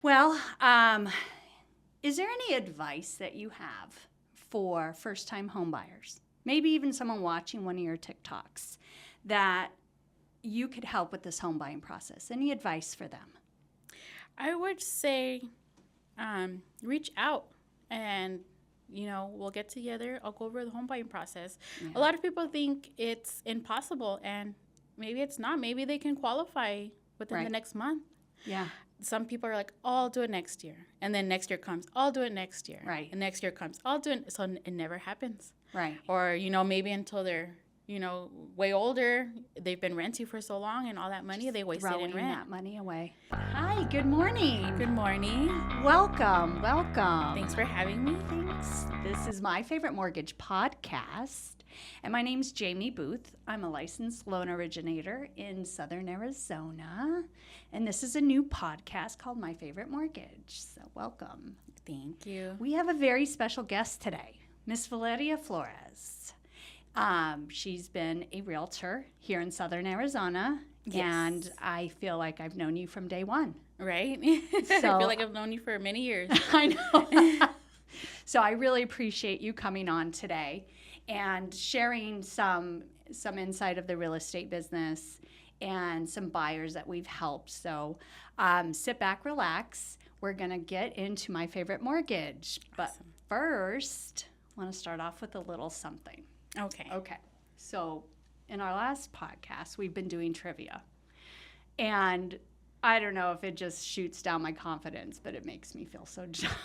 Well, is there any advice that you have for first-time homebuyers? Maybe even someone watching one of your TikToks that you could help with this home buying process. Any advice for them? I would say reach out and, we'll get together. I'll go over the home buying process. Yeah. A lot of people think it's impossible, and maybe it's not. Maybe they can qualify within the next month. Yeah. Some people are like, oh, I'll do it next year. And then next year comes, I'll do it next year. Right. And next year comes, I'll do it. So it never happens. Right. Or, maybe until they're, way older, they've been renting for so long and all that money, they wasted in rent. That money away. Hi, good morning. Good morning. Welcome. Thanks for having me. Thanks. This is My Favorite Mortgage podcast, and my name's Jaimie Booth. I'm a licensed loan originator in Southern Arizona, and this is a new podcast called My Favorite Mortgage, so welcome. Thank you. We have a very special guest today, Miss Valeria Flores. She's been a realtor here in Southern Arizona, and I feel like I've known you from day one. Right? So, I feel like I've known you for many years. I know. So I really appreciate you coming on today and sharing some insight of the real estate business and some buyers that we've helped. So sit back, relax. We're going to get into My Favorite Mortgage. But first, I want to start off with a little something. Okay. So in our last podcast, we've been doing trivia. And I don't know if it just shoots down my confidence, but it makes me feel so jealous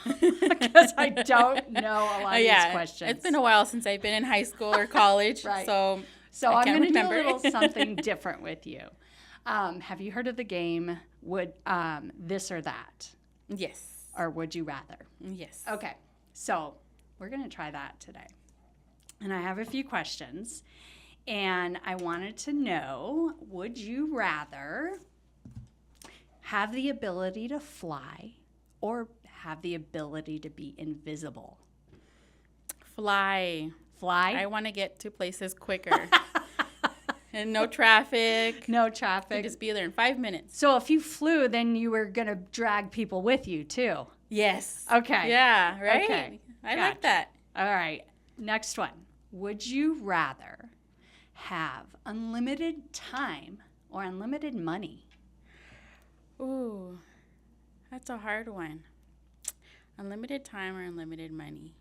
because I don't know a lot of these questions. It's been a while since I've been in high school or college. Right. So I'm going to do a little something different with you. Have you heard of the game Would This or That? Yes. Or Would You Rather? Yes. Okay. So we're going to try that today. And I have a few questions. And I wanted to know, would you rather have the ability to fly or have the ability to be invisible? Fly. I want to get to places quicker. And no traffic. No traffic. Just be there in 5 minutes. So if you flew, then you were going to drag people with you too. Yes. Okay. Yeah, right? Okay. I like that. All right. Next one. Would you rather have unlimited time or unlimited money? Ooh, that's a hard one. Unlimited time or unlimited money?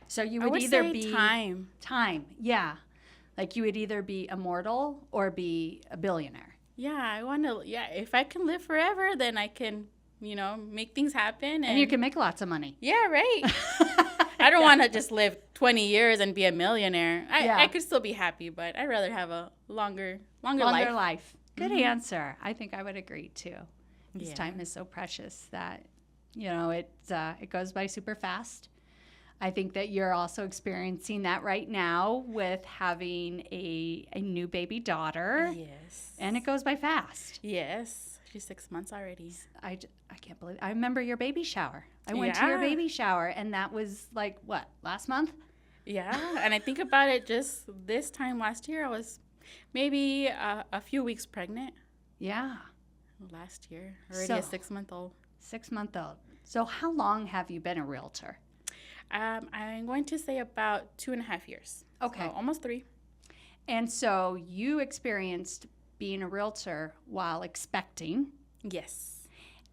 So you would either be time. Time, yeah. Like you would either be immortal or be a billionaire. Yeah, I want to. Yeah, if I can live forever, then I can, make things happen. And you can make lots of money. Yeah, right. I don't want to just live 20 years and be a millionaire. I could still be happy, but I'd rather have a longer life. Good answer. I think I would agree too. This time is so precious that, it goes by super fast. I think that you're also experiencing that right now with having a new baby daughter. Yes. And it goes by fast. Yes. She's 6 months already. I can't believe it. I remember your baby shower. I went to your baby shower, and that was like, what, last month? Yeah. And I think about it just this time last year, I was maybe a few weeks pregnant. Yeah. Last year. Already a 6-month-old. 6-month-old. So how long have you been a realtor? I'm going to say about 2.5 years. Okay. So almost 3. And so you experienced being a realtor while expecting. Yes.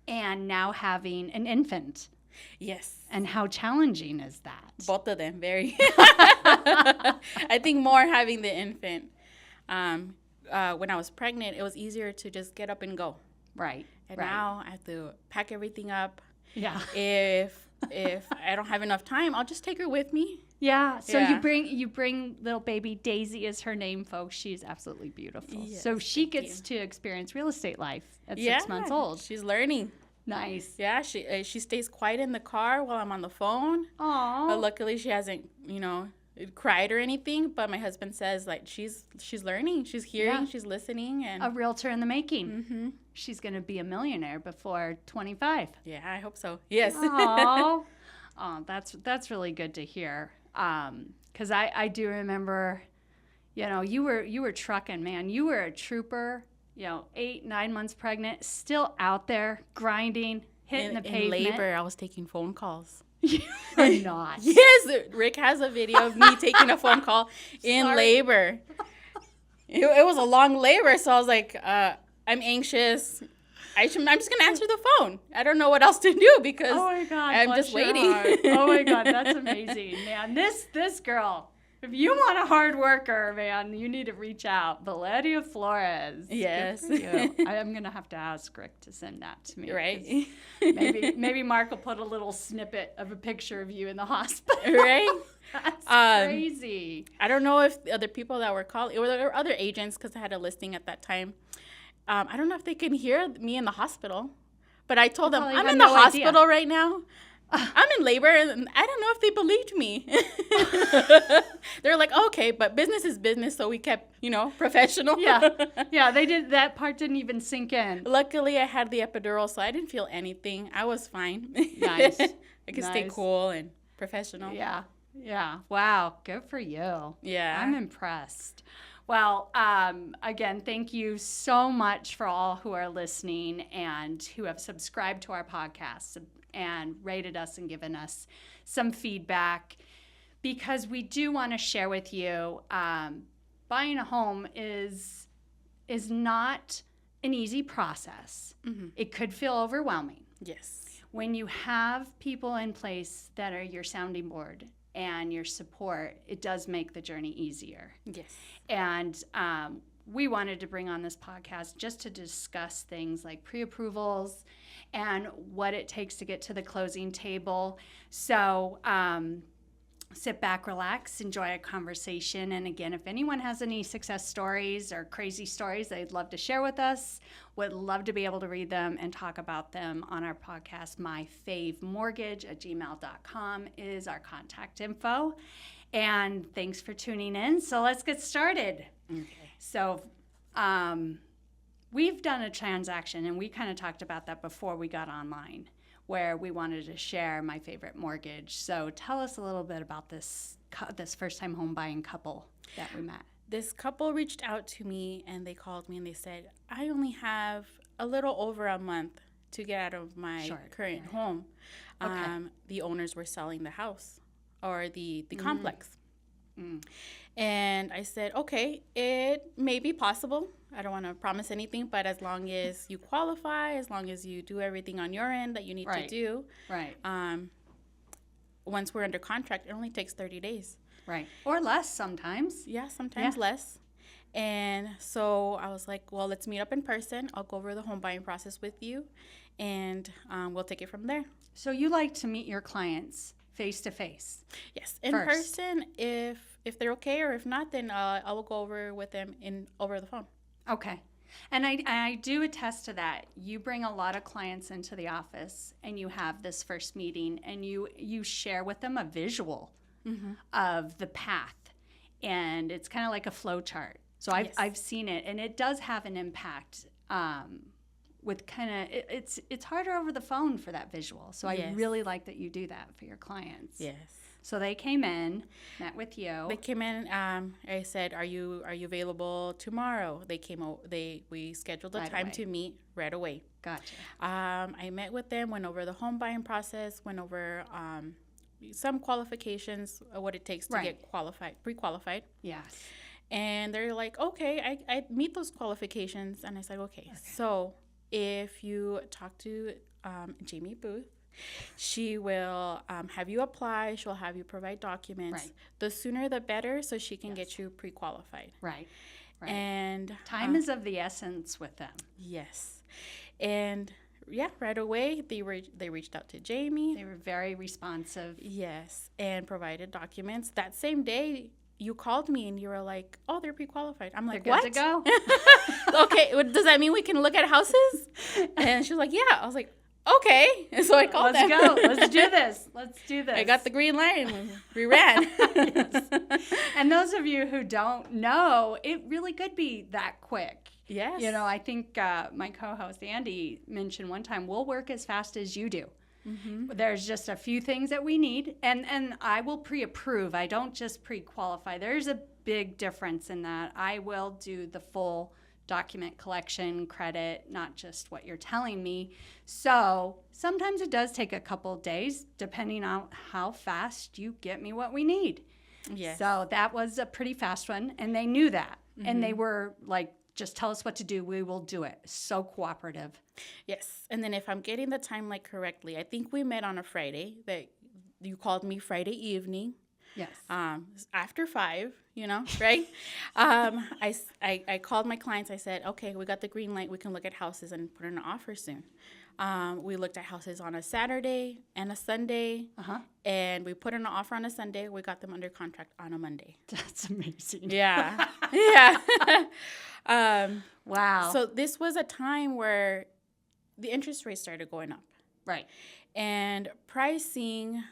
And now having an infant. Yes. And how challenging is that? Both of them, very. I think more having the infant. When I was pregnant, it was easier to just get up and go. Right. And now I have to pack everything up. Yeah. If I don't have enough time, I'll just take her with me. Yeah. So you bring little baby Daisy is her name, folks. She's absolutely beautiful. Yes, so she gets to experience real estate life at 6 months old. She's learning. Nice. Yeah. She stays quiet in the car while I'm on the phone. Aww. But luckily she hasn't, cried or anything. But my husband says she's learning. She's hearing. Yeah. She's listening. And a realtor in the making. Mm-hmm. She's going to be a millionaire before 25. Yeah, I hope so. Yes. Oh, that's really good to hear. Because I do remember, you were trucking, man. You were a trooper. 8, 9 months pregnant, still out there grinding, hitting the in pavement. labor, I was taking phone calls. You are not. Yes, Rick has a video of me taking a phone call in labor. It was a long labor, so I was like, I'm anxious. I'm just going to answer the phone. I don't know what else to do because I'm just waiting. Oh, my God. That's amazing, man. This girl, if you want a hard worker, man, you need to reach out. Valeria Flores. Yes. Good for you. I'm going to have to ask Rick to send that to me. Right. Maybe Mark will put a little snippet of a picture of you in the hospital. Right. That's crazy. I don't know if the other people that were calling, or there were other agents because I had a listing at that time. I don't know if they can hear me in the hospital, but I told them, I'm in the hospital right now. I'm in labor, and I don't know if they believed me. They're like, okay, but business is business, so we kept, professional. Yeah, they did. That part didn't even sink in. Luckily, I had the epidural, so I didn't feel anything. I was fine. Nice. I could stay cool and professional. Yeah. Wow. Good for you. Yeah. I'm impressed. Well, again, thank you so much for all who are listening and who have subscribed to our podcast and rated us and given us some feedback, because we do want to share with you, buying a home is not an easy process. Mm-hmm. It could feel overwhelming. Yes. When you have people in place that are your sounding board and your support, it does make the journey easier. Yes. And we wanted to bring on this podcast just to discuss things like pre-approvals and what it takes to get to the closing table. So sit back, relax, enjoy a conversation. And again, if anyone has any success stories or crazy stories they'd love to share with us, would love to be able to read them and talk about them on our podcast. myfavemortgage@gmail.com is our contact info. And thanks for tuning in. So let's get started. Okay. So we've done a transaction, and we kind of talked about that before we got online, where we wanted to share My Favorite Mortgage. So tell us a little bit about this first-time home buying couple that we met. This couple reached out to me, and they called me, and they said, I only have a little over a month to get out of my current home. Okay. The owners were selling the house or the complex. Mm. And I said, okay, it may be possible. I don't want to promise anything, but as long as you qualify, as long as you do everything on your end that you need to do. Right. Once we're under contract, it only takes 30 days. Right. Or less sometimes. Yeah, sometimes less. And so I was like, well, let's meet up in person. I'll go over the home buying process with you, and we'll take it from there. So you like to meet your clients face-to-face? Yes, in person, if they're okay, or if not, then I will go over with them over the phone. Okay. And I do attest to that. You bring a lot of clients into the office, and you have this first meeting, and you share with them a visual of the path, and it's kind of like a flow chart. So I've seen it, and it does have an impact. With kind of it's harder over the phone for that visual. So I really like that you do that for your clients. Yes. So they came in, met with you. They came in. I said, "Are you available tomorrow?" They came over. We scheduled a time to meet right away. Gotcha. I met with them, went over the home buying process, went over some qualifications, what it takes to get pre-qualified. Yes. And they're like, okay, I meet those qualifications. And I said, okay. So if you talk to Jaimie Booth, she will have you apply. She'll have you provide documents. Right. The sooner the better, so she can get you pre-qualified. Right. And time is of the essence with them. Yes. And right away they reached out to Jaimie. They were very responsive. Yes, and provided documents. That same day, you called me and you were like, "Oh, they're pre-qualified." I'm like, "They're good to go." Okay, does that mean we can look at houses? And she was like, "Yeah." I was like, "Okay." And so I called them. Let's go. Let's do this. Let's do this. I got the green light and we ran. Yes. And those of you who don't know, it really could be that quick. Yes. I think my co-host Andy mentioned one time, we'll work as fast as you do. Mm-hmm. There's just a few things that we need, and I will pre-approve. I don't just pre-qualify. There's a big difference in that. I will do the full document collection, credit, not just what you're telling me. So sometimes it does take a couple days, depending on how fast you get me what we need. Yes. So that was a pretty fast one, and they knew that. And they were like, just tell us what to do. We will do it. So cooperative. Yes. And then if I'm getting the timeline correctly, I think we met on a Friday. That you called me Friday evening. Yes. After 5, right? I called my clients. I said, okay, we got the green light. We can look at houses and put in an offer soon. We looked at houses on a Saturday and a Sunday, and we put in an offer on a Sunday. We got them under contract on a Monday. That's amazing. Yeah. Yeah. Wow. So this was a time where the interest rates started going up. Right. And pricing,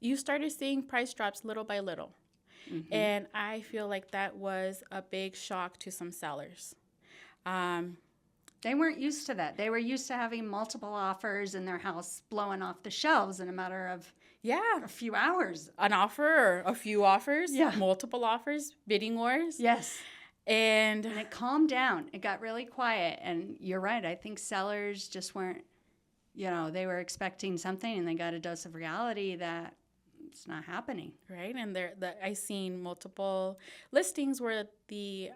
you started seeing price drops little by little. And I feel like that was a big shock to some sellers. They weren't used to that. They were used to having multiple offers and their house blowing off the shelves in a matter of a few hours. An offer or a few offers, multiple offers, bidding wars. Yes. And it calmed down. It got really quiet. And you're right. I think sellers just weren't, they were expecting something and they got a dose of reality that it's not happening. Right. And I seen multiple listings where the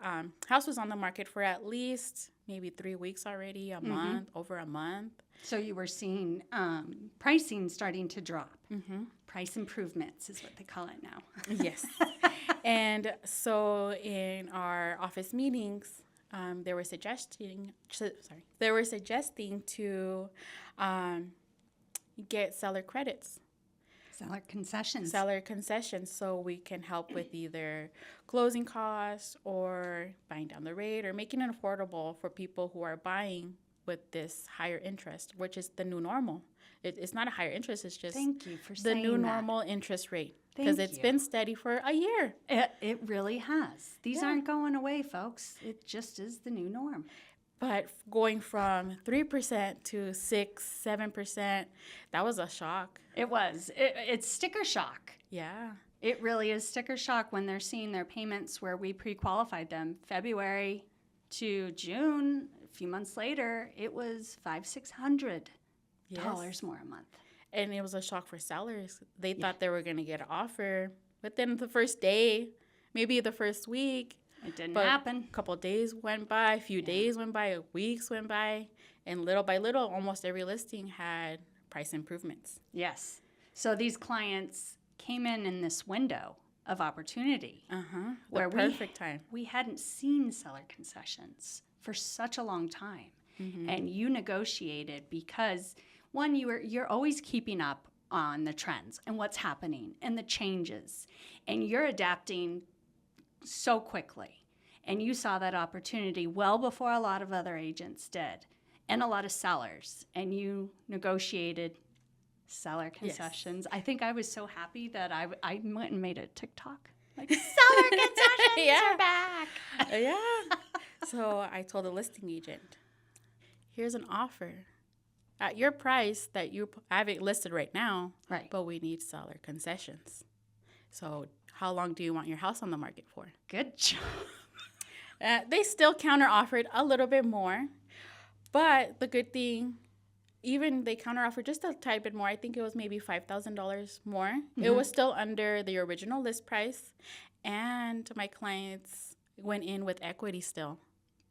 house was on the market for at least maybe 3 weeks already, a month, over a month. So you were seeing pricing starting to drop. Price improvements is what they call it now. Yes. And so in our office meetings, they were suggesting to get seller credits. Seller concessions. So we can help with either closing costs or buying down the rate or making it affordable for people who are buying with this higher interest, which is the new normal. It's not a higher interest, it's just Thank you for the saying new that. normal interest rate. Thank Because it's you. been steady for a year. It really has. These aren't going away, folks. It just is the new norm. But going from 3% to 6-7%, that was a shock. It was. It's sticker shock. Yeah. It really is sticker shock when they're seeing their payments where we pre-qualified them. February to June, a few months later, it was $500-$600 more a month. And it was a shock for sellers. They thought they were going to get an offer within the first day, maybe the first week. It didn't happen. A couple of days went by, a few days went by, weeks went by, and little by little, almost every listing had price improvements. Yes. So these clients came in this window of opportunity. The perfect time. We hadn't seen seller concessions for such a long time. And you negotiated because, one, you're always keeping up on the trends and what's happening and the changes. And you're adapting so quickly. And you saw that opportunity well before a lot of other agents did and a lot of sellers. And you negotiated seller concessions. Yes. I think I was so happy that I went and made a TikTok. Like, seller concessions are back. Yeah. So I told the listing agent, here's an offer at your price that you have it listed right now, right? But we need seller concessions. So how long do you want your house on the market for? Good job. They still counter offered a little bit more, but the good thing, even they counter offered just a tiny bit more. I think it was maybe $5,000 more. It was still under the original list price, and my clients went in with equity still.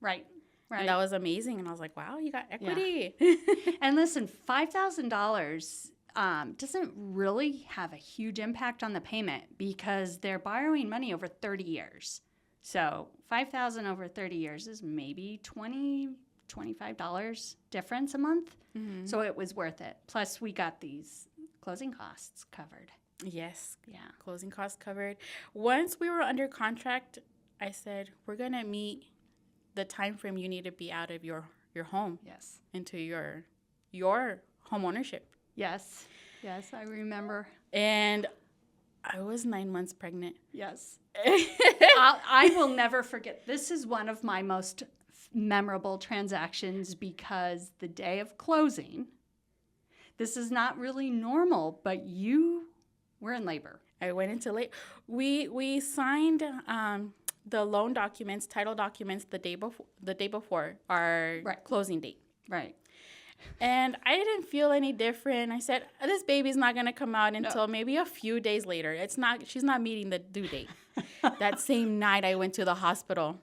Right. And that was amazing. And I was like, wow, you got equity. Yeah. And listen, $5,000 doesn't really have a huge impact on the payment because they're borrowing money over 30 years. So $5,000 over 30 years is maybe $20, $25 difference a month. So it was worth it. Plus, we got these closing costs covered. Yes. Yeah. Closing costs covered. Once we were under contract, I said, we're going to meet the time frame you need to be out of your home. Yes. Into your home ownership. Yes. Yes, I remember. And I was 9 months pregnant. Yes. I will never forget. This is one of my most memorable transactions because the day of closing, this is not really normal, but you were in labor. I went into labor. We signed the loan documents, title documents the day before our closing date. Right. And I didn't feel any different. I said, this baby's not going to come out until maybe a few days later. She's not meeting the due date. That same night I went to the hospital.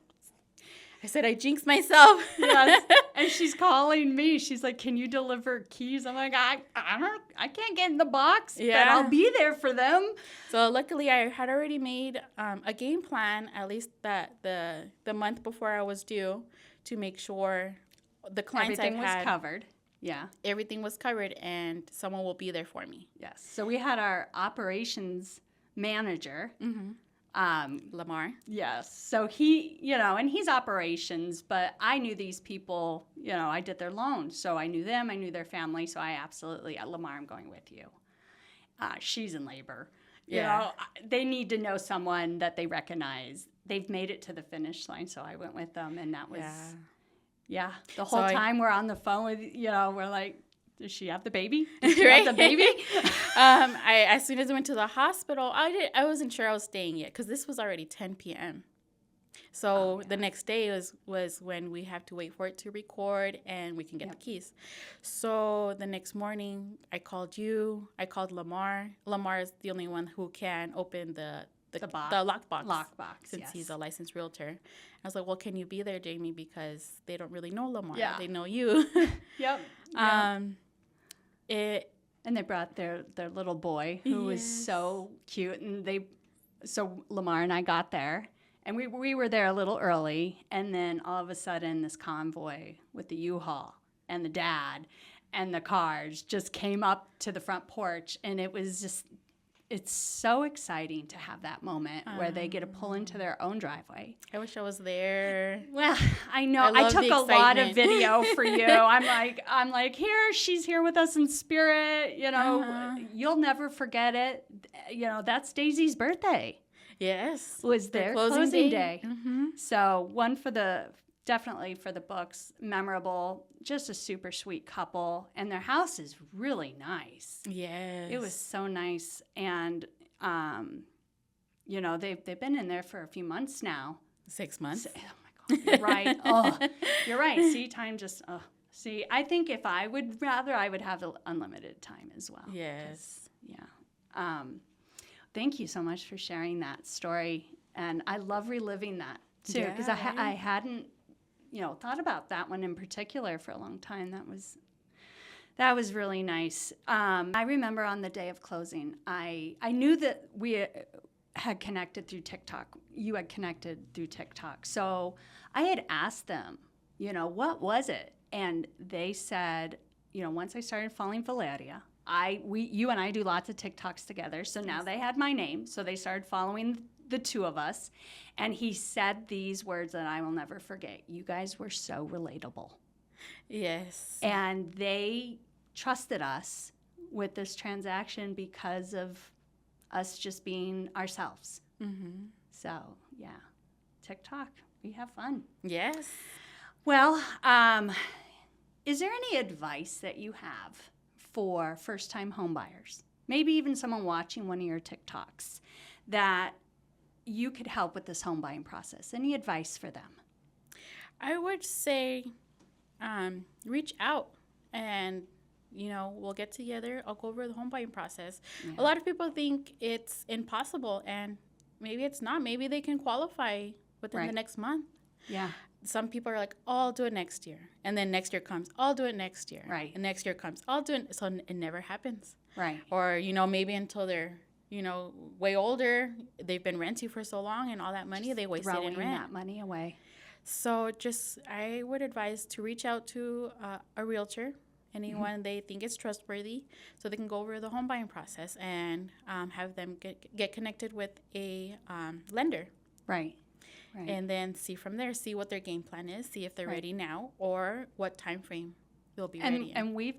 I said, I jinxed myself. Yes. And she's calling me. She's like, can you deliver keys? I'm like, I can't get in the box, but I'll be there for them. So luckily I had already made a game plan, at least the month before I was due, to make sure the clients everything was covered. Yeah. Everything was covered and someone will be there for me. Yes. So we had our operations manager. Mm-hmm. Lamar. Yes. So he, and he's operations, but I knew these people, I did their loans. So I knew them, I knew their family. So I absolutely, Lamar, I'm going with you. She's in labor. They need to know someone that they recognize. They've made it to the finish line. So I went with them, and that was, the whole time we're on the phone with, we're like, does she have the baby? Does she have the baby? As soon as I went to the hospital, I wasn't sure I was staying yet because this was already 10 p.m. So the next day was when we have to wait for it to record and we can get the keys. So the next morning, I called you. I called Lamar. Lamar is the only one who can open the lockbox. Since he's a licensed realtor. I was like, well, can you be there, Jaimie? Because they don't really know Lamar. Yeah. They know you. Yep. And they brought their little boy who was so cute, and so Lamar and I got there, and we were there a little early, and then all of a sudden this convoy with the U-Haul and the dad and the cars just came up to the front porch, and it was just, it's so exciting to have that moment where they get to pull into their own driveway. I wish I was there. Well, I know. I took a lot of video for you. I'm like, she's here with us in spirit. You'll never forget it. That's Daisy's birthday. Yes. Was their closing day. Mm-hmm. So definitely for the books, memorable, just a super sweet couple. And their house is really nice. Yes. It was so nice. And, they've been in there for a few months now. 6 months. Oh, my God. You're right. You're right. See, time just, I think if I would have unlimited time as well. Yes. Yeah. Thank you so much for sharing that story. And I love reliving that, too, because I hadn't, thought about that one in particular for a long time. That was really nice. I remember on the day of closing, I knew that we had connected through TikTok. You had connected through TikTok. So I had asked them, what was it? And they said, once I started following Valeria, you and I do lots of TikToks together. So now they had my name. So they started following the two of us. And he said these words that I will never forget. You guys were so relatable. Yes. And they trusted us with this transaction because of us just being ourselves. Mm-hmm. So, yeah. TikTok, we have fun. Yes. Well, is there any advice that you have for first-time homebuyers? Maybe even someone watching one of your TikToks that you could help with this home buying process. Any advice for them? I would say reach out and, we'll get together. I'll go over the home buying process. Yeah. A lot of people think it's impossible, and maybe it's not. Maybe they can qualify within the next month. Yeah. Some people are like, oh, I'll do it next year. And then next year comes, I'll do it next year. Right. And next year comes, I'll do it. So it never happens. Right. Or, maybe until they're way older, they've been renting for so long, and all that money they wasted in rent. Throwing that money away. So I would advise to reach out to a realtor, anyone they think is trustworthy, so they can go over the home buying process and have them get connected with a lender. Right. Right. And then see from there, see what their game plan is, see if they're ready now or what time frame they'll be ready in. And we've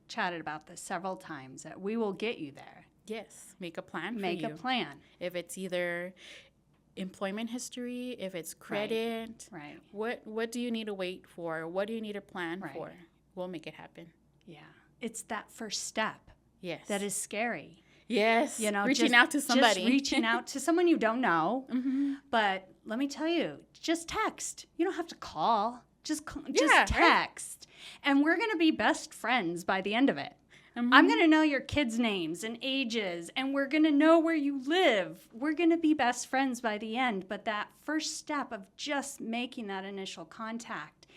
chatted about this several times, that we will get you there. Yes. Make a plan for you. Make a plan. If it's either employment history, if it's credit. Right. What do you need to wait for? What do you need to plan for? We'll make it happen. Yeah. It's that first step. Yes. That is scary. Yes. You know, reaching out to somebody. Just reaching out to someone you don't know. Mm-hmm. But let me tell you, just text. You don't have to call. Just Yeah, text. And we're going to be best friends by the end of it. Mm-hmm. I'm going to know your kids' names and ages, and we're going to know where you live. We're going to be best friends by the end. But that first step of just making that initial contact,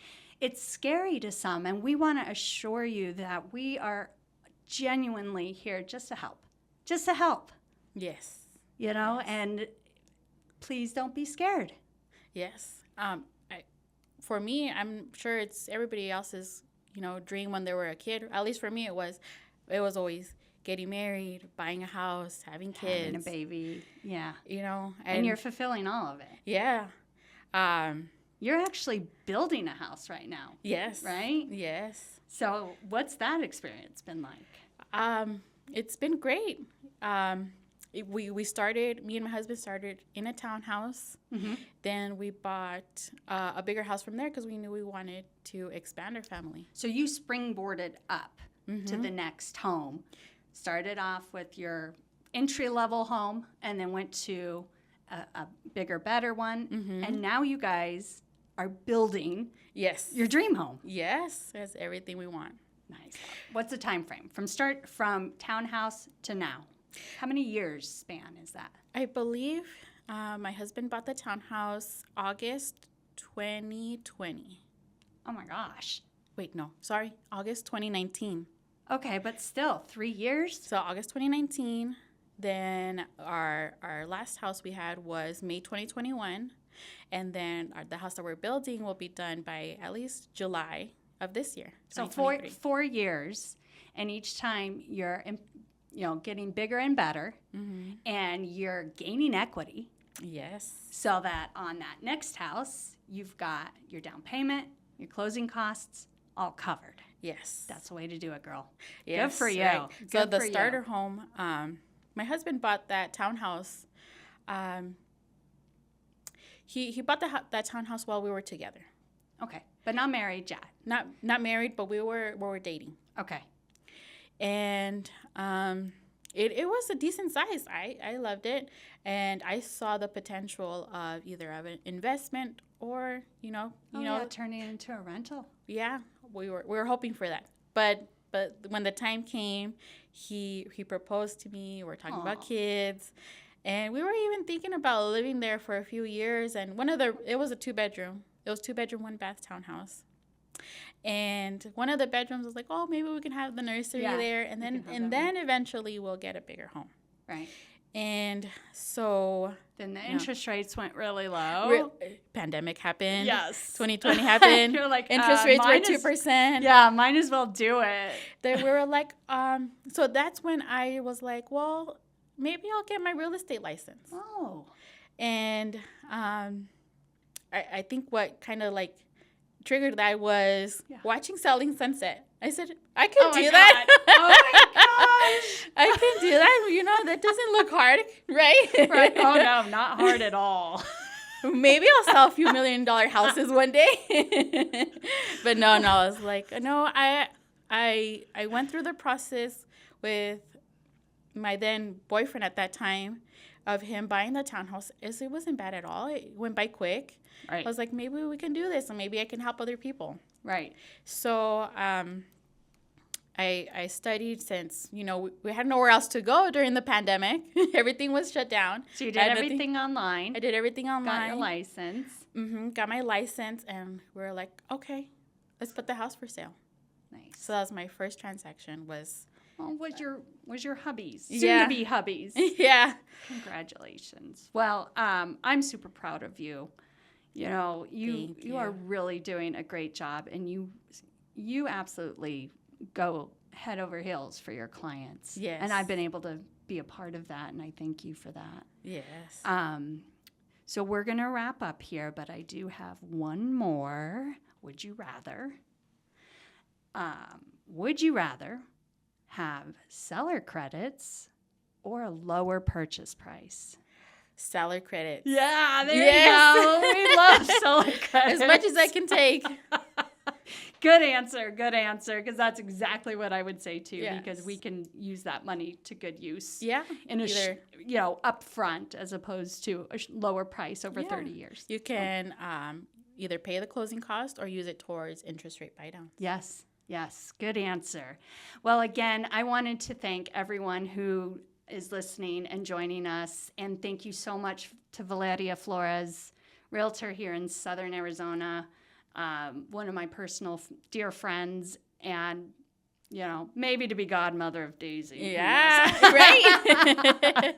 it's scary to some. And we want to assure you that we are genuinely here just to help. Just to help. Yes. You know, Yes. and please don't be scared. Yes. For me, I'm sure it's everybody else's, dream when they were a kid. At least for me, it was always getting married, buying a house, having kids, Having a baby. Yeah. And you're fulfilling all of it. Yeah. You're actually building a house right now. Yes. Right? Yes. So what's that experience been like? It's been great. We started, me and my husband started in a townhouse. Mm-hmm. Then we bought a bigger house from there because we knew we wanted to expand our family. So you springboarded up to the next home. Started off with your entry-level home and then went to a bigger, better one. Mm-hmm. And now you guys are building Yes. your dream home. Yes. That's everything we want. Nice. What's the time frame from townhouse to now? How many years span is that? I believe my husband bought the townhouse August 2020. Oh my gosh. Wait, no. Sorry. August 2019. Okay, but still 3 years? So August 2019. Then our last house we had was May 2021. And then the house that we're building will be done by at least July of this year. So 2023. 4 years, and each time you're getting bigger and better, and you're gaining equity. Yes. So that on that next house, you've got your down payment, your closing costs all covered. Yes. That's the way to do it, girl. Yes, Good for you. right. So Good the for you. starter home, my husband bought that townhouse. He bought that townhouse while we were together. Okay, but not married yet. Not married, but we were dating. Okay. And it was a decent size. I loved it, and I saw the potential of either of an investment or turning it into a rental. Yeah, we were hoping for that. But when the time came, he proposed to me. We're talking about kids, and we were even thinking about living there for a few years. And it was a 2-bedroom. It was 2-bedroom, 1-bath townhouse. And one of the bedrooms was like, oh, maybe we can have the nursery there, and then eventually we'll get a bigger home. Right. And so then the interest rates went really low. Pandemic happened. Yes. 2020 happened. You're like, interest rates were 2%. Yeah, might as well do it. Then we were like, so that's when I was like, well, maybe I'll get my real estate license. Oh. And I think what kind of like triggered that was watching Selling Sunset. I said, I can do that. Oh my gosh. I can do that. That doesn't look hard, right? Right. Oh no, not hard at all. Maybe I'll sell a few $1 million houses one day. But no, I was like, no, I went through the process with my then boyfriend at that time of him buying the townhouse. It wasn't bad at all. It went by quick. Right. I was like, maybe we can do this, and maybe I can help other people. Right. So I studied since, we had nowhere else to go during the pandemic. Everything was shut down. So you did everything online. I did everything online. Got your license. Got my license, and we were like, okay, let's put the house for sale. Nice. So that was my first transaction was. Oh, was your hubbies. Yeah. Soon to be hubbies. Yeah. Congratulations. Well, I'm super proud of you. You are really doing a great job, and you absolutely go head over heels for your clients. Yes. And I've been able to be a part of that, and I thank you for that. Yes. So we're going to wrap up here, but I do have one more. Would you rather? Would you rather have seller credits or a lower purchase price? Seller credits. Yeah, there you go. We love seller credits. As much as I can take. Good answer, because that's exactly what I would say too, Yes. because we can use that money to good use. Yeah. In a, up front as opposed to a lower price over 30 years. You can either pay the closing cost or use it towards interest rate buy down. Yes, good answer. Well, again, I wanted to thank everyone who is listening and joining us, and thank you so much to Valeria Flores, realtor here in Southern Arizona, one of my personal dear friends, and maybe to be godmother of Daisy. Yeah, right.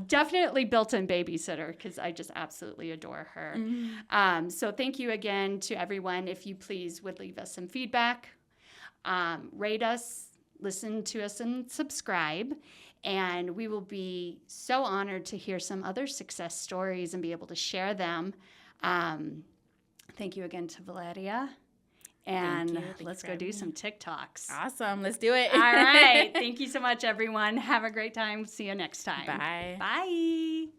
Definitely built-in babysitter, because I just absolutely adore her. Mm-hmm. So thank you again to everyone. If you please would leave us some feedback, rate us, listen to us, and subscribe. And we will be so honored to hear some other success stories and be able to share them. Thank you again to Valeria. And let's go do some TikToks. Awesome. Let's do it. All right. Thank you so much, everyone. Have a great time. See you next time. Bye. Bye.